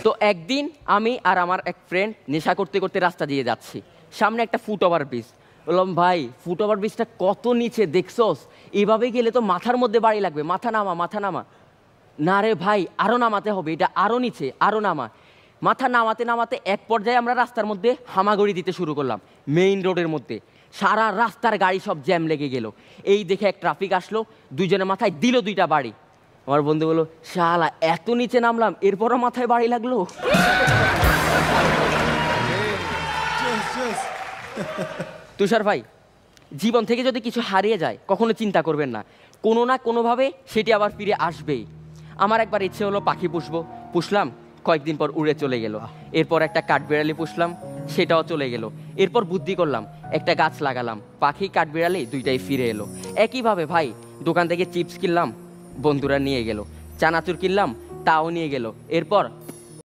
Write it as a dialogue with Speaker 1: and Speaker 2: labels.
Speaker 1: তো একদিন আমি আর আমার এক ফ্রেন্ড নেশা করতে করতে রাস্তা দিয়ে যাচ্ছি, সামনে একটা ফুট ওভার ব্রিজ। বললাম ভাই ফুট ওভার ব্রিজটা কত নিচে দেখছোস, এভাবে গেলে তো মাথার মধ্যে বাড়ি লাগবে, মাথা নামা মাথা নামা। না রে ভাই আরও নামাতে হবে, এটা আরও নিচে, আরও নামা। মাথা নামাতে নামাতে এক পর্যায়ে আমরা রাস্তার মধ্যে হামাগুড়ি দিতে শুরু করলাম, মেইন রোডের মধ্যে। সারা রাস্তার গাড়ি সব জ্যাম লেগে গেল। এই দেখে এক ট্রাফিক আসলো, দুইজনের মাথায় দিল 2টা বাড়ি। আমার বন্ধু বললো শালা এত নিচে নামলাম এরপরও মাথায় বাড়ি লাগলো। তুষার ভাই, জীবন থেকে যদি কিছু হারিয়ে যায় কখনো চিন্তা করবেন না, কোনো না কোনোভাবে সেটি আবার ফিরে আসবেই। আমার একবার ইচ্ছে হলো পাখি পুষলাম, কয়েকদিন পর উড়ে চলে গেল। এরপর একটা কাঠবিড়ালি পুষলাম, সেটাও চলে গেল। এরপর বুদ্ধি করলাম, একটা গাছ লাগালাম, পাখি কাঠবিড়ালি দুইটাই ফিরে এলো। একইভাবে ভাই দোকান থেকে চিপস কিনলাম, বন্ধুরা নিয়ে গেল। চানাচুর কিনলাম, তাও নিয়ে গেল। এরপর